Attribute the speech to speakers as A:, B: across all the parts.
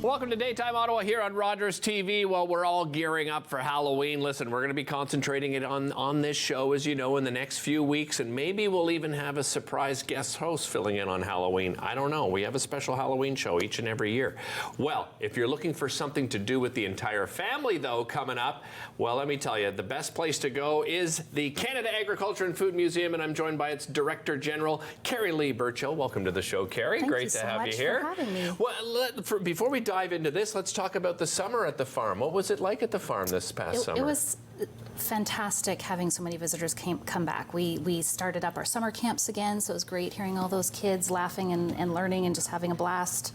A: Welcome to Daytime Ottawa here on Rogers TV. Well, we're all gearing up for Halloween. Listen, we're going to be concentrating it on this show, as you know, in the next few weeks, and maybe we'll even have a surprise guest host filling in on Halloween. I don't know. We have a special Halloween show each and every year. Well, if you're looking for something to do with the entire family, though, coming up, well, let me tell you, the best place to go is the Canada Agriculture and Food Museum, and I'm joined by its Director General, Kerry-Leigh Burchill. Welcome to the show, Kerry.
B: Great to have you here. Thank you so much for having me.
A: Well, before we dive into this, let's talk about the summer at the farm. What was it like at the farm this past summer?
B: It was fantastic having so many visitors come back. We started up our summer camps again, so it was great hearing all those kids laughing and learning and just having a blast.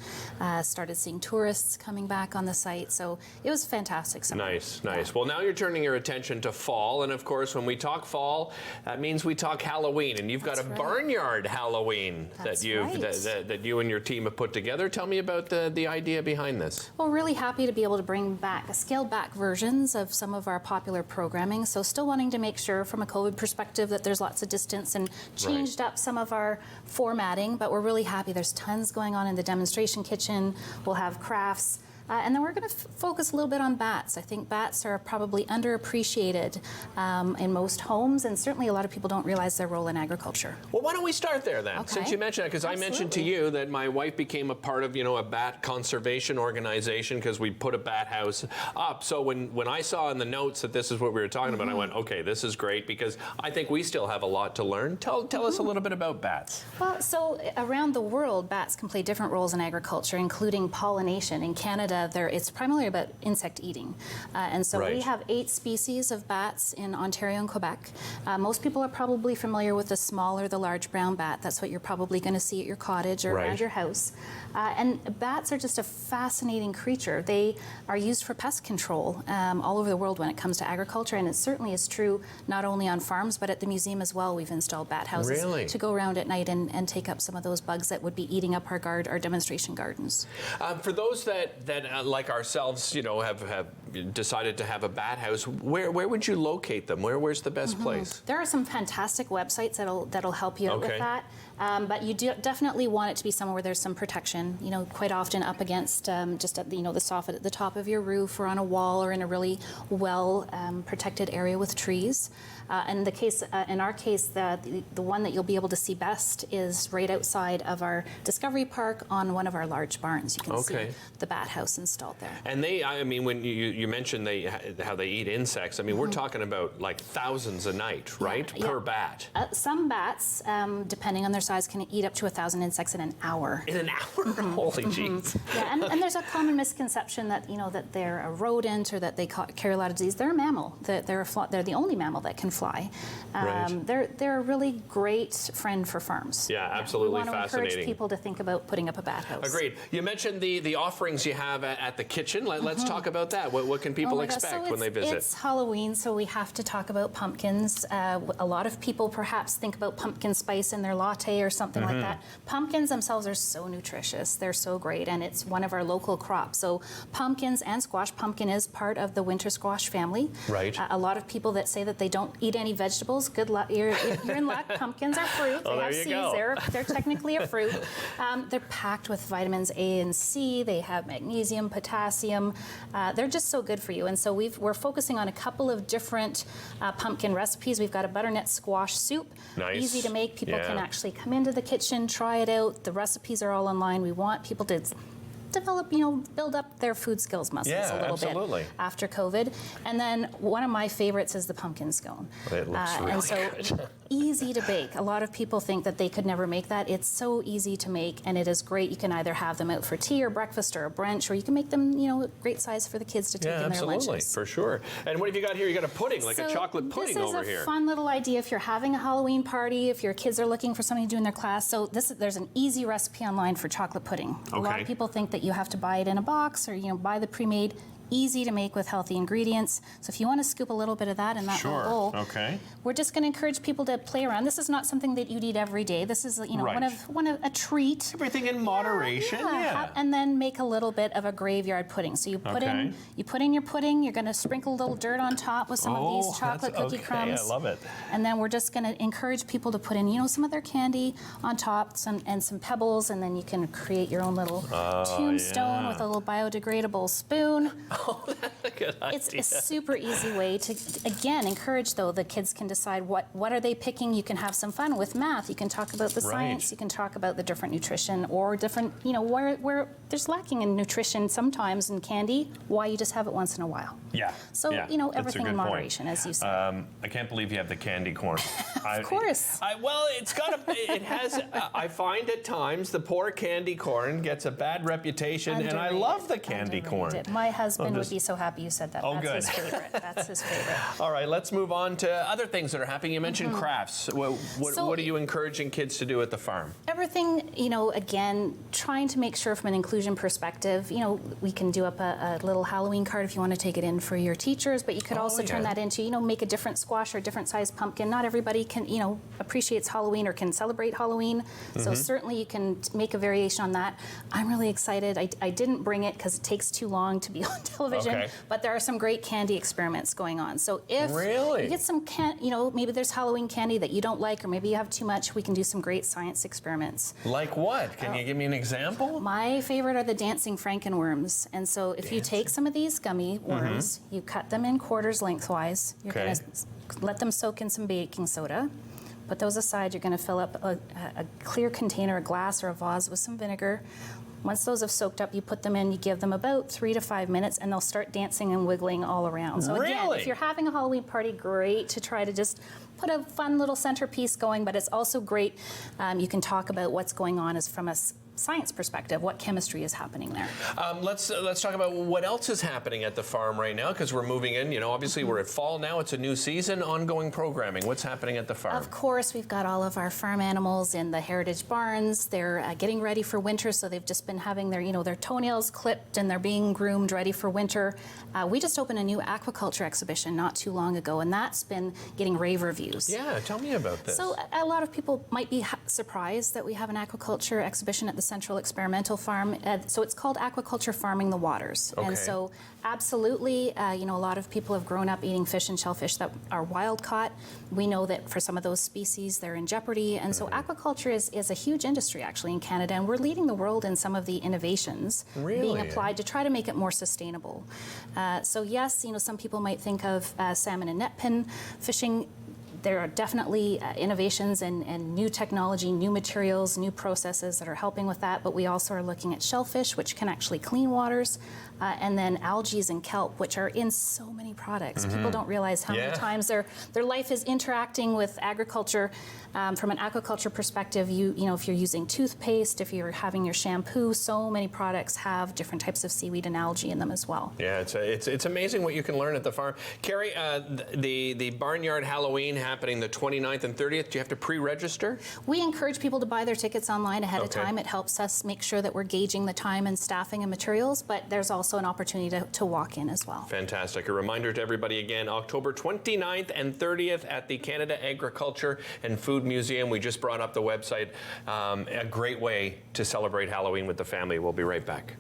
B: Started seeing tourists coming back on the site, so it was fantastic summer.
A: Nice. Well, now you're turning your attention to fall, and of course, when we talk fall, that means we talk Halloween, and you've got a Barnyard Halloween that you and your team have put together. Tell me about the idea behind this.
B: Well, really happy to be able to bring back scaled back versions of some of our popular programming. So still wanting to make sure from a COVID perspective that there's lots of distance and changed up some of our formatting, but we're really happy. There's tons going on in the demonstration kitchen. We'll have crafts. And then we're going to focus a little bit on bats. I think bats are probably underappreciated in most homes, and certainly a lot of people don't realize their role in agriculture.
A: Well, why don't we start there then,
B: okay.
A: Since you mentioned it, because I mentioned to you that my wife became a part of, a bat conservation organization because we put a bat house up. So when I saw in the notes that this is what we were talking about, I went, okay, this is great because I think we still have a lot to learn. Tell us a little bit about bats.
B: Well, so around the world, bats can play different roles in agriculture, including pollination. In Canada, it's primarily about insect eating. And so we have 8 species of bats in Ontario and Quebec. Most people are probably familiar with the small or the large brown bat. That's what you're probably going to see at your cottage or around your house. And bats are just a fascinating creature. They are used for pest control all over the world when it comes to agriculture, and it certainly is true not only on farms, but at the museum as well. We've installed bat houses to go around at night and take up some of those bugs that would be eating up our demonstration gardens.
A: For those that like ourselves, have decided to have a bat house, where would you locate them? Where's the best place?
B: There are some fantastic websites that'll help you out with that. But you definitely want it to be somewhere where there's some protection. Quite often up against just at the soffit at the top of your roof, or on a wall, or in a really well protected area with trees. In our case, the one that you'll be able to see best is right outside of our Discovery Park on one of our large barns. You can see the bat house installed there.
A: And when you mentioned how they eat insects, we're talking about like thousands a night, right? Per bat.
B: Some bats, depending on their size, can eat up to 1,000 insects in an hour.
A: In an hour? Holy jeez.
B: And there's a common misconception that that they're a rodent or that they carry a lot of disease. They're a mammal. They're the only mammal that can fly. They're a really great friend for farms.
A: Yeah, absolutely fascinating.
B: We want to encourage people to think about putting up a bat house.
A: Agreed. You mentioned the offerings you have at the kitchen. Let's talk about that. What can people expect when they visit?
B: It's Halloween, so we have to talk about pumpkins. A lot of people perhaps think about pumpkin spice in their latte or something like that. Pumpkins themselves are so nutritious. They're so great, and it's one of our local crops. So pumpkins and squash. Pumpkin is part of the winter squash family.
A: Right.
B: A lot of people that say that they don't eat any vegetables, good luck. You're in luck. Pumpkins are fruit. They have seeds. They're technically a fruit. They're packed with vitamins A and C. They have magnesium, potassium. They're just so good for you. And so we're focusing on a couple of different pumpkin recipes. We've got a butternut squash soup.
A: Nice.
B: Easy to make. People can actually come into the kitchen, try it out. The recipes are all online. We want people to develop, build up their food skills muscles a little bit after COVID. And then one of my favorites is the pumpkin scone.
A: It looks really good.
B: Easy to bake. A lot of people think that they could never make that. It's so easy to make, and it is great. You can either have them out for tea or breakfast or a brunch, or you can make them, great size for the kids to take in their lunches.
A: Absolutely, for sure. And what have you got here? You got a pudding, like a chocolate pudding over here.
B: This is a fun little idea if you're having a Halloween party, if your kids are looking for something to do in their class. So there's an easy recipe online for chocolate pudding. A lot of people think that you have to buy it in a box or buy the pre-made. easy to make with healthy ingredients. So if you want to scoop a little bit of that in that little bowl,
A: okay.
B: We're just going to encourage people to play around. This is not something that you'd eat every day. This is, you know, one of a treat.
A: Everything in moderation. Yeah.
B: And then make a little bit of a graveyard pudding. So you put in your pudding. You're going to sprinkle a little dirt on top with some of these chocolate cookie crumbs.
A: I love it.
B: And then we're just going to encourage people to put in, you know, some of their candy on top, some pebbles, and then you can create your own little tombstone with a little biodegradable spoon.
A: Oh, that's a good idea.
B: It's a super easy way to, again, encourage, though, the kids can decide what are they picking. You can have some fun with math. You can talk about the science. You can talk about the different nutrition or different, you know, where there's lacking in nutrition sometimes in candy, why you just have it once in a while.
A: Yeah.
B: So, you know, everything in moderation, as you said.
A: I can't believe you have the candy corn.
B: Of course.
A: Well, it's got it has, I find at times the poor candy corn gets a bad reputation, and I love the candy corn.
B: My husband would be so happy you said that.
A: Oh,
B: That's
A: good.
B: his favorite. That's his favorite.
A: All right, let's move on to other things that are happening. You mentioned crafts. What are you encouraging kids to do at the farm?
B: Everything, you know, again, trying to make sure from an inclusion perspective, you know, we can do up a little Halloween card if you want to take it in for your teachers, but you could also turn that into, you know, make a different squash or a different sized pumpkin. Not everybody can, you know, appreciates Halloween or can celebrate Halloween. So certainly you can make a variation on that. I'm really excited. I didn't bring it because it takes too long to be on television, but there are some great candy experiments going on. So if you get some, you know, maybe there's Halloween candy that you don't like, or maybe you have too much, we can do some great science experiments.
A: Like what? Can you give me an example?
B: My favorite are the dancing frankenworms. And so if you take some of these gummy worms, you cut them in quarters lengthwise. You're going to let them soak in some baking soda. Put those aside. You're going to fill up a clear container, a glass or a vase with some vinegar. Once those have soaked up, you put them in, you give them about 3 to 5 minutes, and they'll start dancing and wiggling all around. So again, if you're having a Halloween party, great to try to just put a fun little centerpiece going, but it's also great. You can talk about what's going on as from a science perspective, what chemistry is happening there.
A: Let's talk about what else is happening at the farm right now, because we're moving in. You know, obviously we're at fall now. It's a new season, ongoing programming. What's happening at the farm?
B: Of course, we've got all of our farm animals in the heritage barns. They're getting ready for winter, so they've just been having their, you know, their toenails clipped and they're being groomed ready for winter. We just opened a new aquaculture exhibition not too long ago, and that's been getting rave reviews.
A: Yeah, tell me about this.
B: So a lot of people might be surprised that we have an aquaculture exhibition at the Central Experimental Farm. So it's called Aquaculture Farming the Waters.
A: Okay.
B: And so absolutely, you know, a lot of people have grown up eating fish and shellfish that are wild caught. We know that for some of those species, they're in jeopardy. And so aquaculture is a huge industry actually in Canada, and we're leading the world in some of the innovations being applied to try to make it more sustainable. So yes, you know, some people might think of salmon and net pin fishing. There are definitely innovations and new technology, new materials, new processes that are helping with that, but we also are looking at shellfish, which can actually clean waters, and then algae and kelp, which are in so many products. People don't realize how many times their life is interacting with agriculture. From an aquaculture perspective, you know, if you're using toothpaste, if you're having your shampoo, so many products have different types of seaweed and algae in them as well.
A: Yeah, it's amazing what you can learn at the farm. Kerry, the Barnyard Halloween happening the 29th and 30th. Do you have to pre-register?
B: We encourage people to buy their tickets online ahead of time. It helps us make sure that we're gauging the time and staffing and materials, but there's also an opportunity to walk in as well.
A: Fantastic. A reminder to everybody again, October 29th and 30th at the Canada Agriculture and Food Museum. We just brought up the website. A great way to celebrate Halloween with the family. We'll be right back.